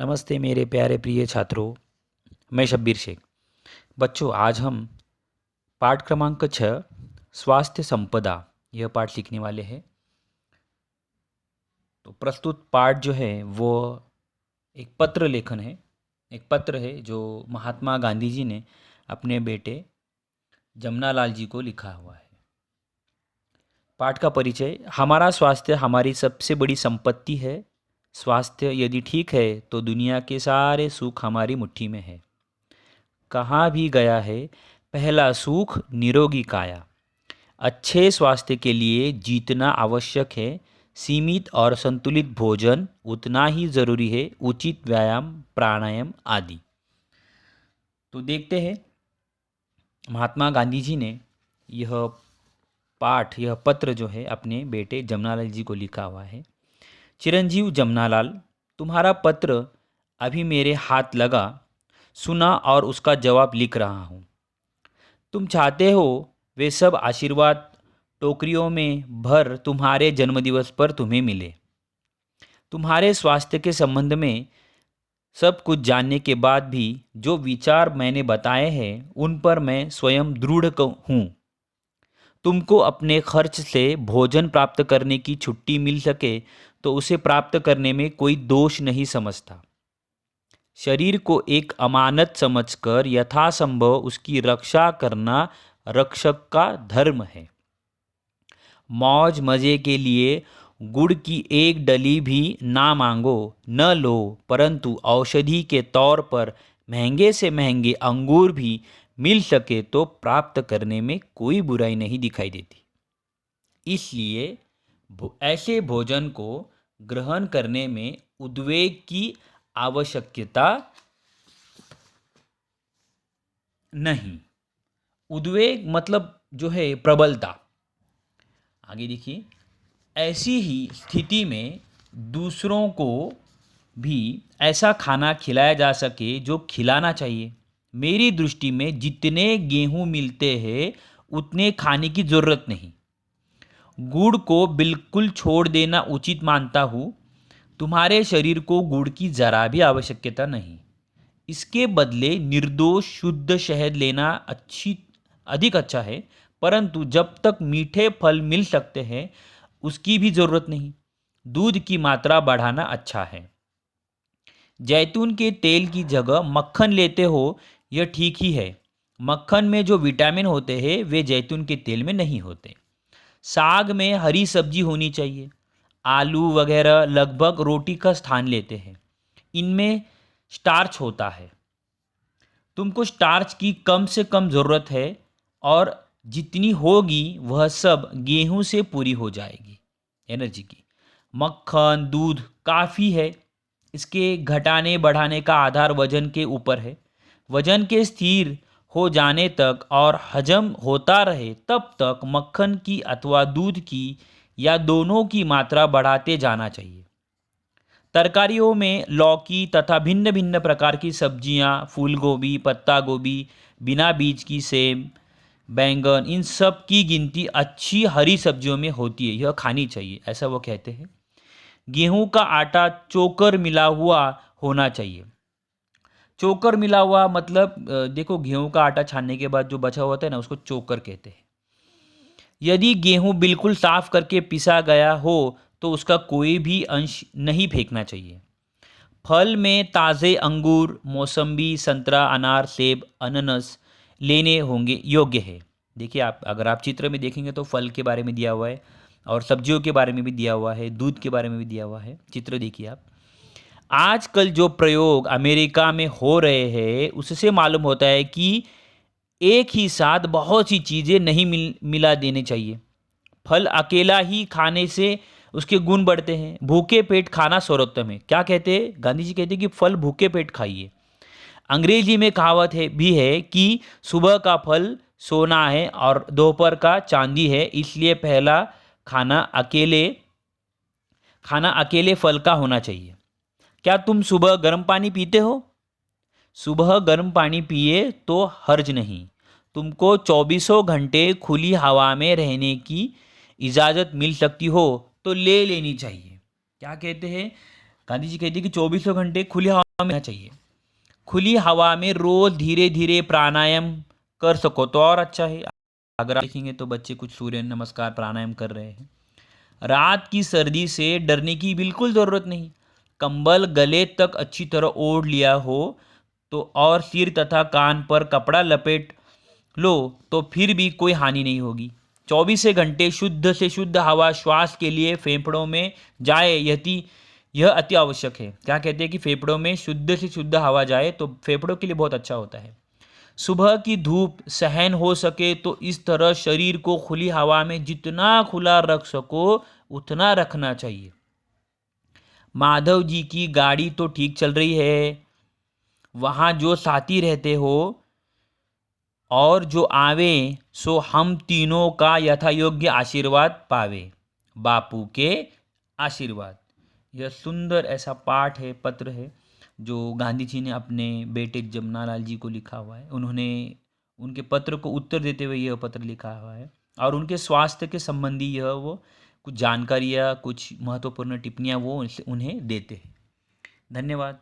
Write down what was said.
नमस्ते मेरे प्यारे प्रिय छात्रों, मैं शब्बीर शेख। बच्चों, आज हम पाठ क्रमांक 6 स्वास्थ्य संपदा यह पाठ सीखने वाले हैं। तो प्रस्तुत पाठ जो है वो एक पत्र लेखन है। एक पत्र है जो महात्मा गांधी जी ने अपने बेटे जमनालाल जी को लिखा हुआ है। पाठ का परिचय। हमारा स्वास्थ्य हमारी सबसे बड़ी संपत्ति है। स्वास्थ्य यदि ठीक है तो दुनिया के सारे सुख हमारी मुट्ठी में है। कहाँ भी गया है पहला सुख निरोगी काया। अच्छे स्वास्थ्य के लिए जीतना आवश्यक है। सीमित और संतुलित भोजन उतना ही ज़रूरी है, उचित व्यायाम, प्राणायाम आदि। तो देखते हैं महात्मा गांधी जी ने यह पत्र जो है अपने बेटे जमनालाल जी को लिखा हुआ है। चिरंजीव जमनालाल, तुम्हारा पत्र अभी मेरे हाथ लगा, सुना और उसका जवाब लिख रहा हूँ। तुम चाहते हो वे सब आशीर्वाद टोकरियों में भर तुम्हारे जन्मदिवस पर तुम्हें मिले। तुम्हारे स्वास्थ्य के संबंध में सब कुछ जानने के बाद भी जो विचार मैंने बताए हैं उन पर मैं स्वयं दृढ़ हूँ। तुमको अपने खर्च से भोजन प्राप्त करने की छुट्टी मिल सके तो उसे प्राप्त करने में कोई दोष नहीं समझता। शरीर को एक अमानत समझकर यथासंभव उसकी रक्षा करना रक्षक का धर्म है। मौज मज़े के लिए गुड़ की एक डली भी ना मांगो, न लो, परंतु औषधि के तौर पर महंगे से महंगे अंगूर भी मिल सके तो प्राप्त करने में कोई बुराई नहीं दिखाई देती। इसलिए ऐसे भोजन को ग्रहण करने में उद्वेग की आवश्यकता नहीं। उद्वेग मतलब जो है प्रबलता। आगे देखिए, ऐसी ही स्थिति में दूसरों को भी ऐसा खाना खिलाया जा सके जो खिलाना चाहिए। मेरी दृष्टि में जितने गेहूं मिलते हैं उतने खाने की ज़रूरत नहीं। गुड़ को बिल्कुल छोड़ देना उचित मानता हूँ। तुम्हारे शरीर को गुड़ की ज़रा भी आवश्यकता नहीं। इसके बदले निर्दोष शुद्ध शहद लेना अधिक अच्छा है, परंतु जब तक मीठे फल मिल सकते हैं उसकी भी ज़रूरत नहीं। दूध की मात्रा बढ़ाना अच्छा है। जैतून के तेल की जगह मक्खन लेते हो यह ठीक ही है। मक्खन में जो विटामिन होते हैं वे जैतून के तेल में नहीं होते। साग में हरी सब्जी होनी चाहिए। आलू वगैरह लगभग रोटी का स्थान लेते हैं। इनमें स्टार्च होता है। तुमको स्टार्च की कम से कम ज़रूरत है और जितनी होगी वह सब गेहूं से पूरी हो जाएगी एनर्जी की। मक्खन दूध काफ़ी है। इसके घटाने बढ़ाने का आधार वजन के ऊपर है। वजन के स्थिर हो जाने तक और हजम होता रहे तब तक मक्खन की अथवा दूध की या दोनों की मात्रा बढ़ाते जाना चाहिए। तरकारियों में लौकी तथा भिन्न भिन्न प्रकार की सब्जियां, फूल गोभी, पत्ता गोभी, बिना बीज की सेम, बैंगन, इन सब की गिनती अच्छी हरी सब्जियों में होती है, यह खानी चाहिए, ऐसा वो कहते हैं। गेहूं का आटा चोकर मिला हुआ होना चाहिए। चोकर मिला हुआ मतलब देखो, गेहूं का आटा छानने के बाद जो बचा हुआ होता है ना, उसको चोकर कहते हैं। यदि गेहूं बिल्कुल साफ करके पिसा गया हो तो उसका कोई भी अंश नहीं फेंकना चाहिए। फल में ताज़े अंगूर, मौसम्बी, संतरा, अनार, सेब, अनानास लेने होंगे योग्य है। देखिए, अगर आप चित्र में देखेंगे तो फल के बारे में दिया हुआ है और सब्जियों के बारे में भी दिया हुआ है, दूध के बारे में भी दिया हुआ है। चित्र देखिए आप। आजकल जो प्रयोग अमेरिका में हो रहे हैं उससे मालूम होता है कि एक ही साथ बहुत सी चीज़ें नहीं मिला देनी चाहिए। फल अकेला ही खाने से उसके गुण बढ़ते हैं। भूखे पेट खाना सर्वोत्तम है। क्या कहते हैं? गांधी जी कहते हैं कि फल भूखे पेट खाइए। अंग्रेजी में कहावत भी है कि सुबह का फल सोना है और दोपहर का चांदी है, इसलिए पहला खाना अकेले फल का होना चाहिए। क्या तुम सुबह गर्म पानी पीते हो? सुबह गर्म पानी पिए तो हर्ज नहीं। तुमको 24 घंटे खुली हवा में रहने की इजाज़त मिल सकती हो तो ले लेनी चाहिए। क्या कहते हैं? गांधी जी कहते हैं कि 24 घंटे खुली हवा में चाहिए। खुली हवा में रोज धीरे धीरे प्राणायाम कर सको तो और अच्छा है। अगर आप देखेंगे तो बच्चे कुछ सूर्य नमस्कार प्राणायाम कर रहे हैं। रात की सर्दी से डरने की बिल्कुल ज़रूरत नहीं। कंबल गले तक अच्छी तरह ओढ़ लिया हो तो और सिर तथा कान पर कपड़ा लपेट लो तो फिर भी कोई हानि नहीं होगी। 24 घंटे शुद्ध से शुद्ध हवा श्वास के लिए फेफड़ों में जाए, यह अति आवश्यक है। क्या कहते हैं कि फेफड़ों में शुद्ध से शुद्ध हवा जाए तो फेफड़ों के लिए बहुत अच्छा होता है। सुबह की धूप सहन हो सके तो इस तरह शरीर को खुली हवा में जितना खुला रख सको उतना रखना चाहिए। माधव जी की गाड़ी तो ठीक चल रही है, वहाँ जो साथी रहते हो और जो आवे सो हम तीनों का यथायोग्य आशीर्वाद पावे। बापू के आशीर्वाद। यह सुंदर ऐसा पाठ है, पत्र है जो गांधी जी ने अपने बेटे जमनालाल जी को लिखा हुआ है। उन्होंने उनके पत्र को उत्तर देते हुए यह पत्र लिखा हुआ है और उनके स्वास्थ्य के संबंधी यह वो कुछ जानकारियाँ, कुछ महत्वपूर्ण टिप्पणियाँ वो उन्हें देते हैं। धन्यवाद।